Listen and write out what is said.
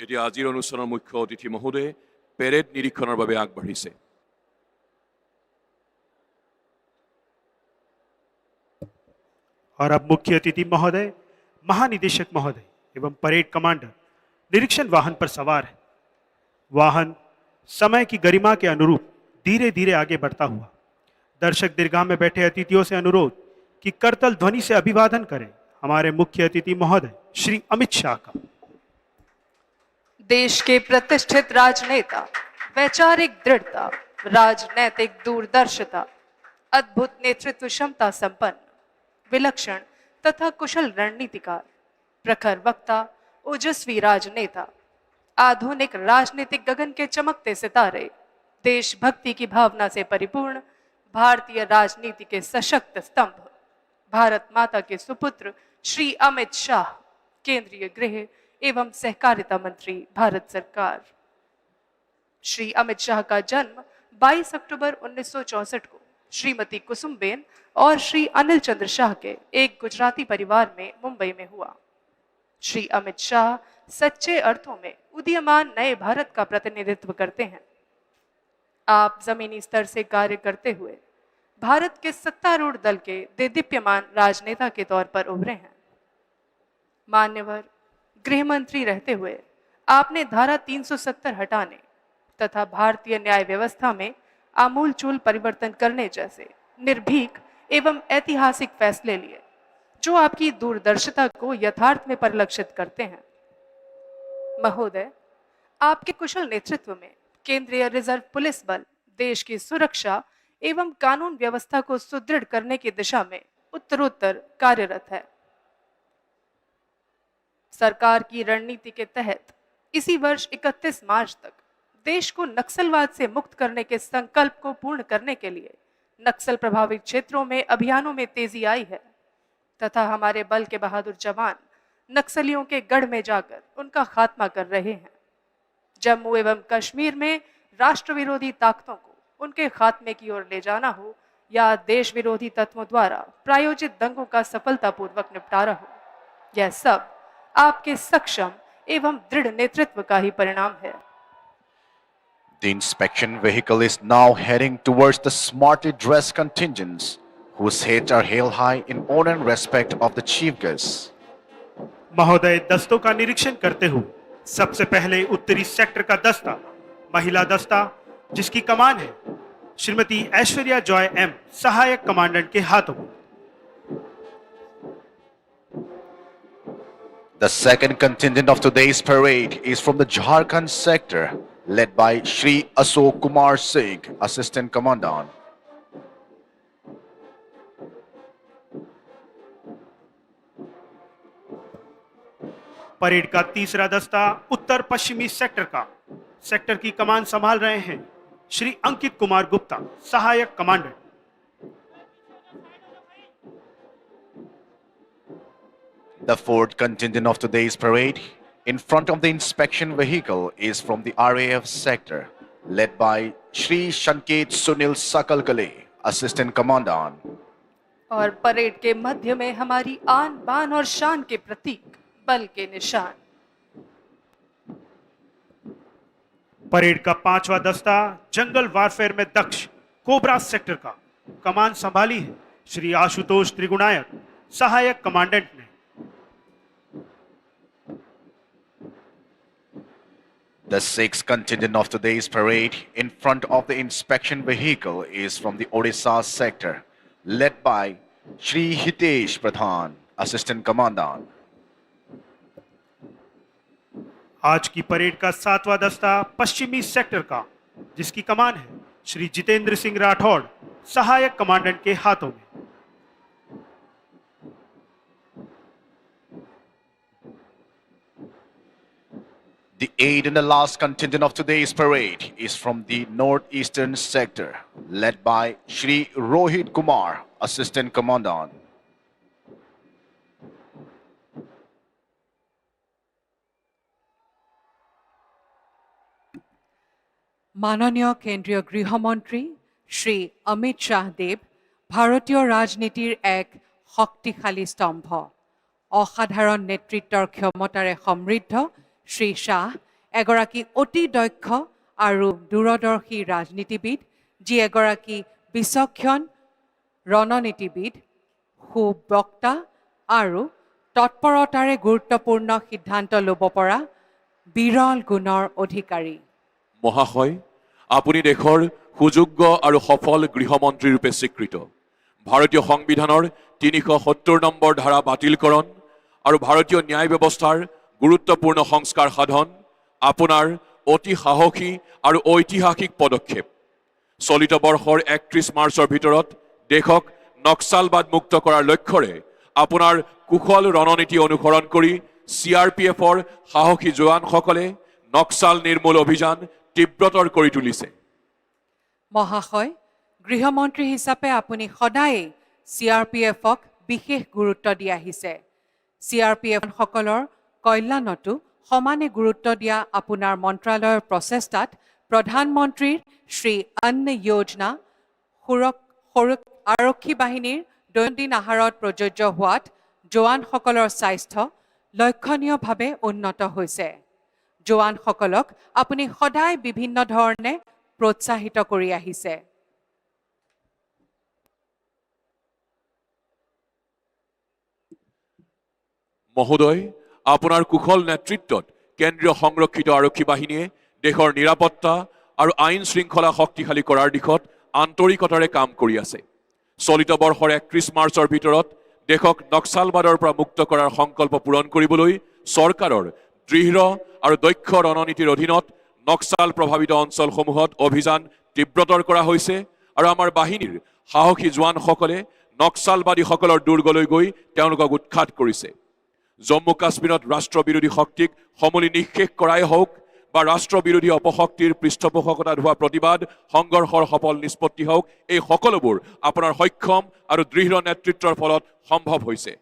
এটি আজিৰ অনুষ্ঠানৰ মুখ্য অতিথি মহোদয়ে পেৰেড নিৰীক্ষণৰ বাবে আগবাঢ়িছে। और अब मुख्य अतिथि महोदय, महानिदेशक महोदय एवं परेड कमांडर निरीक्षण वाहन पर सवार है। वाहन समय की गरिमा के अनुरूप धीरे धीरे आगे बढ़ता हुआ दर्शक दीर्घा में बैठे अतिथियों से अनुरोध कि करतल ध्वनि से अभिवादन करें हमारे मुख्य अतिथि महोदय श्री अमित शाह का। देश के प्रतिष्ठित राजनेता, वैचारिक दृढ़ता, राजनैतिक दूरदर्शिता, अद्भुत नेतृत्व क्षमता संपन्न, विलक्षण तथा कुशल रणनीतिकार, प्रखर वक्ता, ओजस्वी राजनेता, आधुनिक राजनीतिक गगन के चमकते सितारे, देशभक्ति की भावना से परिपूर्ण भारतीय राजनीति के सशक्त स्तंभ, भारत माता के सुपुत्र श्री अमित शाह, केंद्रीय गृह एवं सहकारिता मंत्री, भारत सरकार। श्री अमित शाह का जन्म 22 अक्टूबर 1964 को श्रीमती कुसुमबेन और श्री अनिल चंद्र शाह के एक गुजराती परिवार में मुंबई में हुआ। श्री अमित शाह सच्चे अर्थों में उदीयमान नए भारत का प्रतिनिधित्व करते हैं। आप जमीनी स्तर से कार्य करते हुए भारत के सत्तारूढ़ दल के देदीप्यमान राजनेता के तौर पर उभरे हैं। मान्यवर गृह मंत्री रहते हुए आपने धारा 370 हटाने तथा भारतीय न्याय व्यवस्था में आमूलचूल परिवर्तन करने जैसे निर्भीक एवं ऐतिहासिक फैसले लिए, जो आपकी दूरदर्शिता को यथार्थ में परिलक्षित करते हैं। महोदय, आपके कुशल नेतृत्व में केंद्रीय रिजर्व पुलिस बल देश की सुरक्षा एवं कानून व्यवस्था को सुदृढ़ करने की दिशा में उत्तरोत्तर कार्यरत है। सरकार की रणनीति के तहत इसी वर्ष 31 मार्च तक देश को नक्सलवाद से मुक्त करने के संकल्प को पूर्ण करने के लिए नक्सल प्रभावित क्षेत्रों में अभियानों में तेजी आई है तथा हमारे बल के बहादुर जवान नक्सलियों के गढ़ में जाकर उनका खात्मा कर रहे हैं। जम्मू एवं कश्मीर में राष्ट्र विरोधी ताकतों को उनके खात्मे की ओर ले जाना हो या देश विरोधी तत्वों द्वारा प्रायोजित दंगों का सफलतापूर्वक निपटारा हो, यह सब आपके सक्षम एवं दृढ़ नेतृत्व का ही परिणाम है। The inspection vehicle is now heading towards the smartly dressed contingents, whose heads are held high in honor and respect of the chief guests. महोदय, दस्तों का निरीक्षण करते हुए सबसे पहले उत्तरी सेक्टर का दस्ता, महिला दस्ता, जिसकी कमान है श्रीमती ऐश्वर्या जॉय एम, सहायक कमांडेंट के हाथों में। The second contingent of today's parade is from the Jharkhand sector, led by Shri Ashok Kumar Singh, Assistant Commandant. Parade का तीसरा दस्ता उत्तर पश्चिमी सेक्टर की कमान संभाल रहे हैं श्री अंकित कुमार गुप्ता, सहायक commandant. The fourth contingent of today's parade, in front of the inspection vehicle, is from the RAF sector, led by Shri Shanket Sunil Sakalkale, Assistant Commandant. और परेड के मध्य में हमारी आन बान और शान के प्रतीक, बल के निशान। परेड का पांचवा दस्ता जंगल वारफेयर में दक्ष कोबरा सेक्टर का कमान संभाली है श्री आशुतोष त्रिगुणायक, सहायक कमांडेंट ने। The sixth contingent of today's parade, in front of the inspection vehicle, is from the Odisha sector, led by Shri Hitesh Pradhan, Assistant Commandant. आज की परेड का सातवां दस्ता पश्चिमी सेक्टर का, जिसकी कमान है श्री जितेंद्र सिंह राठौड़, सहायक कमांडेंट के हाथों में। The eighth and the last contingent of today's parade is from the northeastern sector, led by Shri Rohit Kumar, Assistant Commandant. মাননীয় কেন্দ্ৰীয় গৃহমন্ত্ৰী শ্ৰী অমিত শ্বাহদেৱ ভাৰতীয় ৰাজনীতিৰ এক শক্তিশালী স্তম্ভ, অসাধাৰণ নেতৃত্বৰ ক্ষমতাৰে সমৃদ্ধ শ্ৰী শ্বাহ এগৰাকী অতি দক্ষ আৰু দূৰদৰ্শী ৰাজনীতিবিদ, যি এগৰাকী বিচক্ষণ ৰণনীতিবিদ, সুবক্তা আৰু তৎপৰতাৰে গুৰুত্বপূৰ্ণ সিদ্ধান্ত ল'ব পৰা বিৰল গুণৰ অধিকাৰী। মহাশয়, আপুনি দেশৰ সুযোগ্য আৰু সফল গৃহমন্ত্ৰী ৰূপে স্বীকৃত। ভাৰতীয় সংবিধানৰ ৩৭০ নম্বৰ ধাৰা বাতিলকৰণ আৰু ভাৰতীয় ন্যায় ব্যৱস্থাৰ গুৰুত্বপূৰ্ণ সংস্কাৰ সাধন আপোনাৰ অতি সাহসী আৰু ঐতিহাসিক পদক্ষেপ। চলিত বৰ্ষৰ ৩১ মাৰ্চৰ ভিতৰত দেশক নক্সালবাদ মুক্ত কৰাৰ লক্ষ্যৰে আপোনাৰ কুশল ৰণনীতি অনুসৰণ কৰি CRPFৰ সাহসী জোৱানসকলে নক্সাল নিৰ্মূল অভিযান তীব্ৰতৰ কৰি তুলিছে। মহাশয়, গৃহমন্ত্ৰী হিচাপে আপুনি সদায়ে CRPFক বিশেষ গুৰুত্ব দি আহিছে। CRPFসকলৰ কল্যাণতো সমানে গুৰুত্ব দিয়া আপোনাৰ মন্ত্ৰালয়ৰ প্ৰচেষ্টাত প্ৰধানমন্ত্ৰীৰ শ্ৰী অন্ন যোজনা, আৰক্ষী বাহিনীৰ দৈনন্দিন আহাৰত প্ৰযোজ্য হোৱাত জোৱানসকলৰ স্বাস্থ্য লক্ষণীয়ভাৱে উন্নত হৈছে। জোৱানসকলক আপুনি সদায় বিভিন্ন ধৰণে প্ৰোৎসাহিত কৰি আহিছে। মহোদয়, আপোনাৰ কুশল নেতৃত্বত কেন্দ্ৰীয় সংৰক্ষিত আৰক্ষী বাহিনীয়ে দেশৰ নিৰাপত্তা আৰু আইন শৃংখলা শক্তিশালী কৰাৰ দিশত আন্তৰিকতাৰে কাম কৰি আছে। চলিত বৰ্ষৰ ৩১ মাৰ্চৰ ভিতৰত দেশক নক্সালবাদৰ পৰা মুক্ত কৰাৰ সংকল্প পূৰণ কৰিবলৈ চৰকাৰৰ দৃঢ় আৰু দক্ষ ৰণনীতিৰ অধীনত নক্সাল প্ৰভাৱিত অঞ্চলসমূহত অভিযান তীব্ৰতৰ কৰা হৈছে আৰু আমাৰ বাহিনীৰ সাহসী জোৱানসকলে নক্সালবাদীসকলৰ দুৰ্গলৈ গৈ তেওঁলোকক উৎখাত কৰিছে। জম্মু কাশ্মীৰত ৰাষ্ট্ৰবিৰোধী শক্তিক সমূলি নিঃশেষ কৰাই হওক বা ৰাষ্ট্ৰবিৰোধী অপশক্তিৰ পৃষ্ঠপোষকতাত হোৱা প্ৰতিবাদ সংঘৰ্ষৰ সফল নিষ্পত্তি হওক, এই সকলোবোৰ আপোনাৰ সক্ষম আৰু দৃঢ় নেতৃত্বৰ ফলত সম্ভৱ হৈছে।